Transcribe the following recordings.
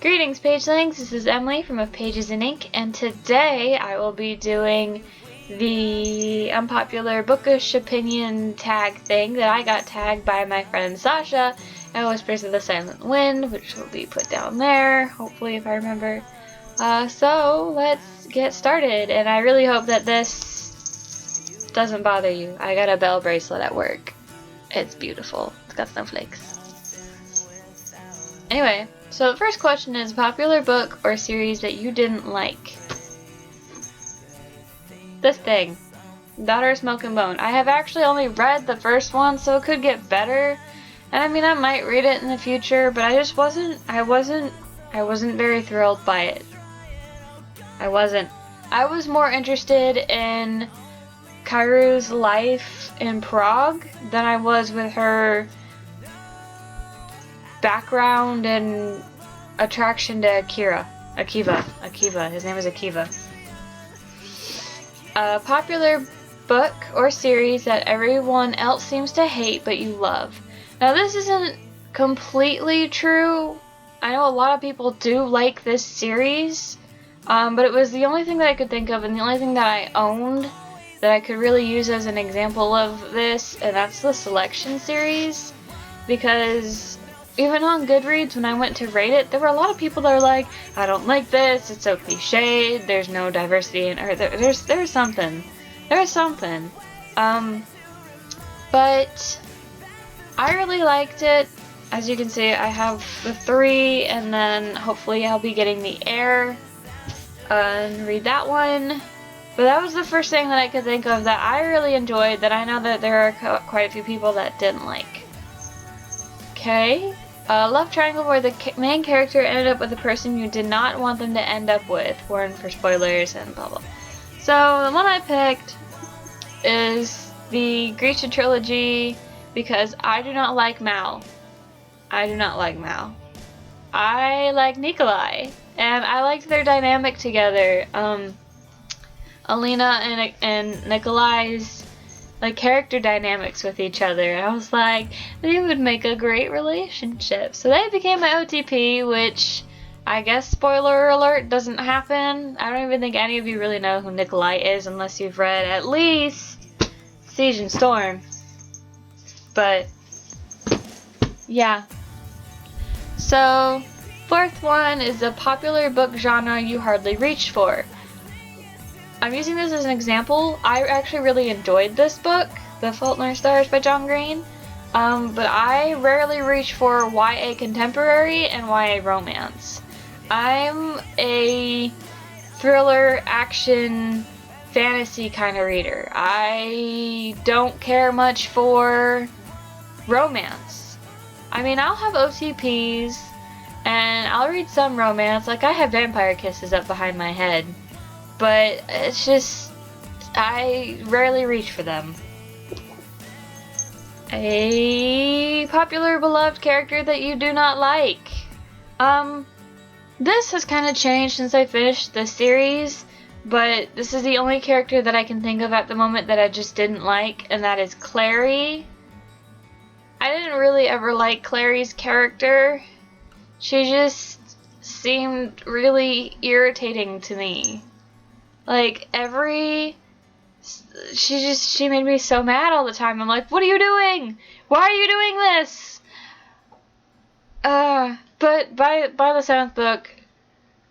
Greetings, Pagelings. This is Emily from Of Pages in Ink, and today I will be doing the Unpopular Bookish opinion tag thing that I got tagged by my friend Sasha at Whispers of the Silent Wind, which will be put down there, hopefully, if I remember. So let's get started, and I really hope that this doesn't bother you. I got a bell bracelet at work. It's beautiful. It's got snowflakes. Anyway, so the first question is popular book or series that you didn't like. This thing, Daughter of Smoke and Bone. I have actually only read the first one, so it could get better. And I mean, I might read it in the future, but I just wasn't very thrilled by it. I was more interested in Kairu's life in Prague than I was with her background and attraction to Akiva. His name is Akiva. A popular book or series that everyone else seems to hate but you love. Now this isn't completely true. I know a lot of people do like this series, but it was the only thing that I could think of and the only thing that I owned that I could really use as an example of this, and that's the Selection series, because even on Goodreads, when I went to rate it, there were a lot of people that were like, I don't like this, it's so cliched, there's no diversity in it, there's something. But I really liked it. As you can see, I have the 3, and then hopefully I'll be getting the Air and read that one. But that was the first thing that I could think of that I really enjoyed, that I know that there are quite a few people that didn't like. Okay. Love triangle where the main character ended up with a person you did not want them to end up with. Warn for spoilers and blah blah. So the one I picked is the Grisha trilogy because I do not like Mal. I like Nikolai, and I liked their dynamic together. Alina and Nikolai's character dynamics with each other. I was like, they would make a great relationship. So they became my OTP, which I guess, spoiler alert, doesn't happen. I don't even think any of you really know who Nikolai is unless you've read at least Siege and Storm. But yeah. So fourth one is a popular book genre you hardly reached for. I'm using this as an example. I actually really enjoyed this book, The Fault in Our Stars by John Green, but I rarely reach for YA contemporary and YA romance. I'm a thriller, action, fantasy kind of reader. I don't care much for romance. I mean, I'll have OTPs, and I'll read some romance, like I have Vampire Kisses up behind my head. But it's just, I rarely reach for them. A popular beloved character that you do not like. This has kind of changed since I finished the series, but this is the only character that I can think of at the moment that I just didn't like, and that is Clary. I didn't really ever like Clary's character. She just seemed really irritating to me. She made me so mad all the time. I'm like, what are you doing? Why are you doing this? But by the 7th book,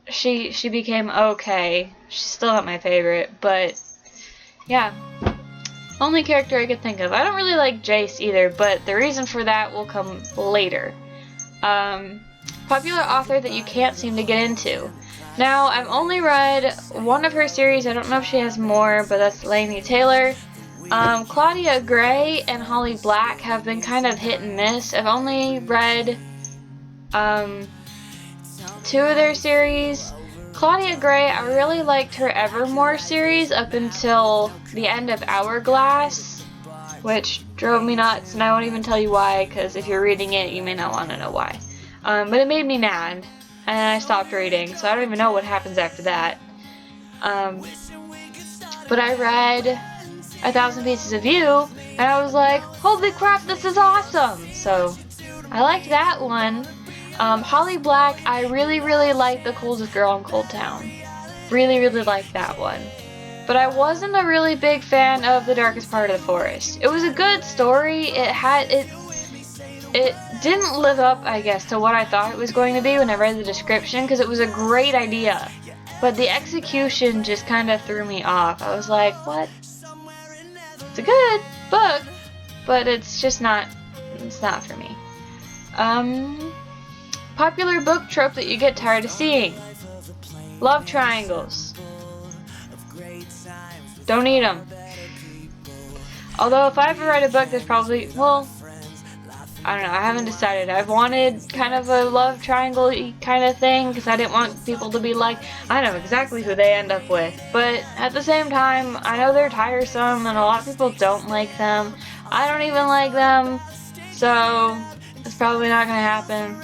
she became okay. She's still not my favorite, but yeah. Only character I could think of. I don't really like Jace either, but the reason for that will come later. Popular author that you can't seem to get into. Now, I've only read one of her series. I don't know if she has more, but that's Laini Taylor. Claudia Gray and Holly Black have been kind of hit and miss. I've only read 2 of their series. Claudia Gray, I really liked her Evermore series up until the end of Hourglass, which drove me nuts, and I won't even tell you why, because if you're reading it, you may not want to know why. But it made me mad. And I stopped reading, so I don't even know what happens after that. But I read 1,000 Pieces of You, and I was like, holy crap, this is awesome! So, I liked that one. Holly Black, I really, really like The Coldest Girl in Cold Town. Really, really like that one. But I wasn't a really big fan of The Darkest Part of the Forest. It was a good story. It didn't live up, I guess, to what I thought it was going to be when I read the description, because it was a great idea. But the execution just kind of threw me off. I was like, what? It's a good book, but it's just not, it's not for me. Popular book trope that you get tired of seeing. Love triangles. Don't need them. Although if I ever write a book that's probably, well, I don't know, I haven't decided. I've wanted kind of a love triangle kind of thing, because I didn't want people to be like, I know exactly who they end up with. But at the same time, I know they're tiresome and a lot of people don't like them. I don't even like them, so it's probably not going to happen.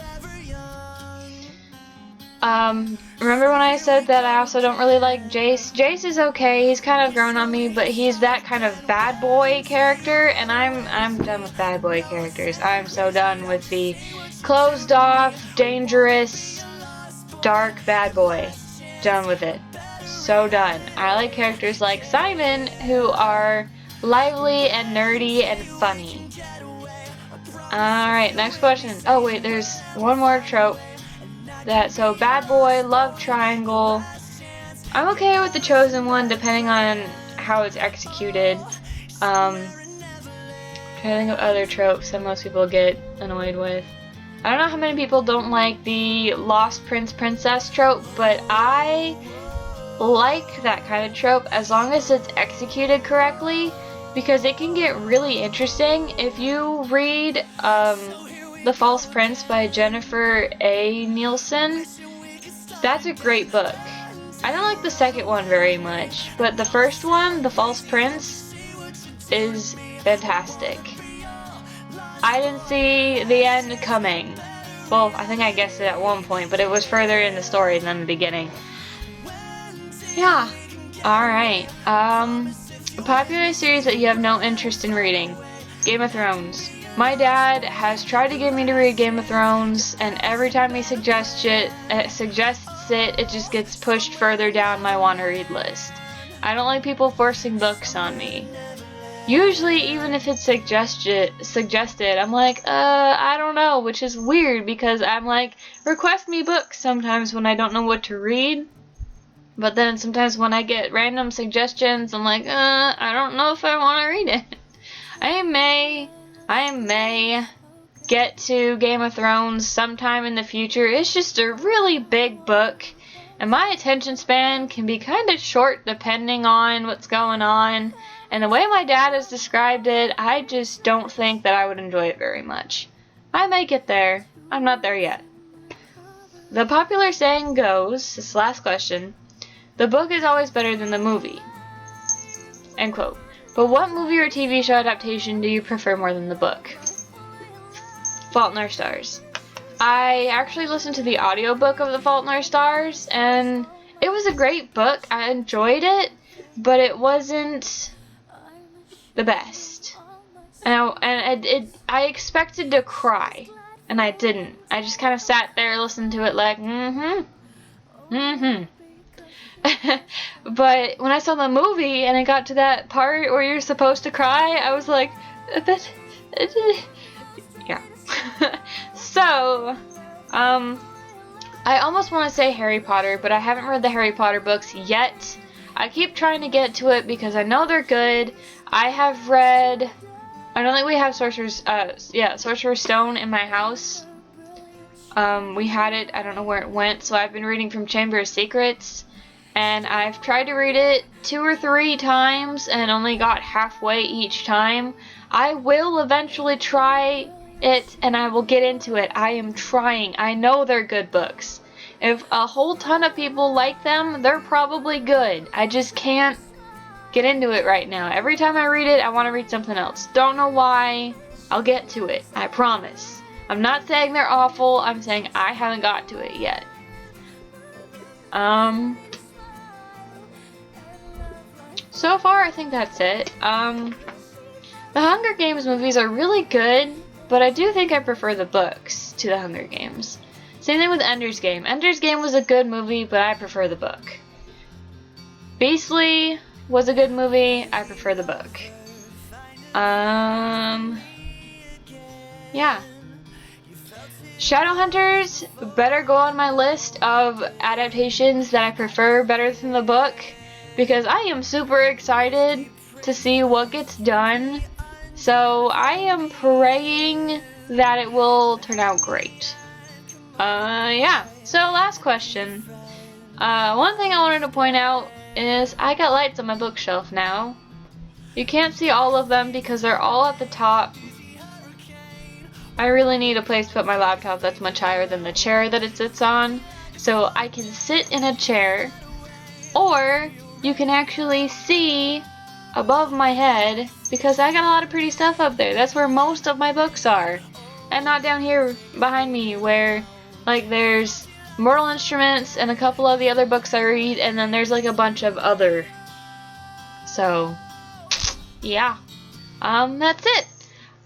Remember when I said that I also don't really like Jace? Jace is okay, he's kind of grown on me, but he's that kind of bad boy character, and I'm done with bad boy characters. I'm so done with the closed off, dangerous, dark bad boy. Done with it. So done. I like characters like Simon, who are lively and nerdy and funny. Alright, next question. Oh wait, there's one more trope. So bad boy, love triangle. I'm okay with the chosen one depending on how it's executed. Trying to think of other tropes that most people get annoyed with. I don't know how many people don't like the lost prince princess trope, but I like that kind of trope as long as it's executed correctly, because it can get really interesting. If you read The False Prince by Jennifer A. Nielsen, that's a great book. I don't like the second one very much, but the first one, The False Prince, is fantastic. I didn't see the end coming. Well, I think I guessed it at one point, but it was further in the story than the beginning. Yeah. Alright. A popular series that you have no interest in reading. Game of Thrones. My dad has tried to get me to read Game of Thrones, and every time he suggests it, it just gets pushed further down my want-to-read list. I don't like people forcing books on me. Usually, even if it's suggested, I'm like, I don't know, which is weird, because I'm like, request me books sometimes when I don't know what to read. But then sometimes when I get random suggestions, I'm like, I don't know if I want to read it. I may get to Game of Thrones sometime in the future. It's just a really big book, and my attention span can be kind of short depending on what's going on. And the way my dad has described it, I just don't think that I would enjoy it very much. I may get there. I'm not there yet. The popular saying goes, this last question, the book is always better than the movie. End quote. But what movie or TV show adaptation do you prefer more than the book? Fault in Our Stars. I actually listened to the audiobook of The Fault in Our Stars, and it was a great book. I enjoyed it, but it wasn't the best. And I expected to cry, and I didn't. I just kind of sat there listening to it like, But when I saw the movie and it got to that part where you're supposed to cry, I was like, yeah. So, I almost want to say Harry Potter, but I haven't read the Harry Potter books yet. I keep trying to get to it because I know they're good. I don't think we have Sorcerer's Stone in my house. We had it, I don't know where it went, so I've been reading from Chamber of Secrets. And I've tried to read it 2 or 3 times and only got halfway each time. I will eventually try it and I will get into it. I am trying. I know they're good books. If a whole ton of people like them, they're probably good. I just can't get into it right now. Every time I read it, I want to read something else. Don't know why. I'll get to it. I promise. I'm not saying they're awful. I'm saying I haven't got to it yet. So far, I think that's it. The Hunger Games movies are really good, but I do think I prefer the books to the Hunger Games. Same thing with Ender's Game. Ender's Game was a good movie, but I prefer the book. Beastly was a good movie. I prefer the book. Yeah. Shadowhunters better go on my list of adaptations that I prefer better than the book, because I am super excited to see what gets done. So I am praying that it will turn out great. Yeah. So last question. One thing I wanted to point out is I got lights on my bookshelf now. You can't see all of them because they're all at the top. I really need a place to put my laptop that's much higher than the chair that it sits on, so I can sit in a chair, or you can actually see above my head because I got a lot of pretty stuff up there. That's where most of my books are, and not down here behind me where like there's Mortal Instruments and a couple of the other books I read, and then there's like a bunch of other. So yeah, that's it.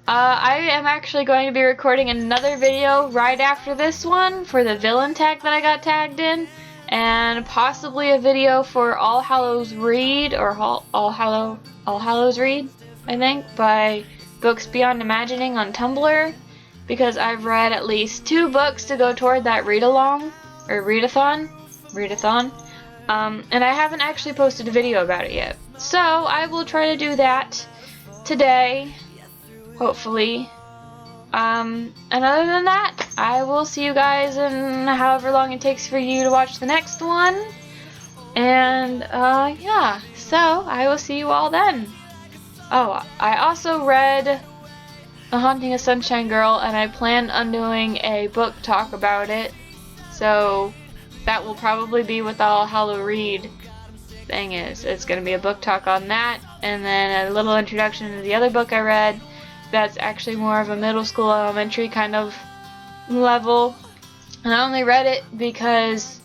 I am actually going to be recording another video right after this one for the villain tag that I got tagged in, and possibly a video for All Hallows Read, or All Hallows Read, I think, by Books Beyond Imagining on Tumblr, because I've read at least 2 books to go toward that read-along, or readathon, and I haven't actually posted a video about it yet. So I will try to do that today, hopefully. And other than that, I will see you guys in however long it takes for you to watch the next one. And yeah, so I will see you all then. Oh, I also read The Haunting of Sunshine Girl, and I plan on doing a book talk about it. So that will probably be what the All Hallow Read thing is. It's going to be a book talk on that, and then a little introduction to the other book I read that's actually more of a middle school, elementary kind of level. And I only read it because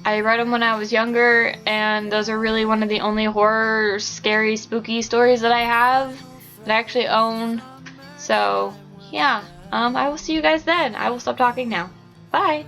I read them when I was younger, and those are really one of the only horror, scary, spooky stories that I have that I actually own. So yeah, I will see you guys then. I will stop talking now. Bye!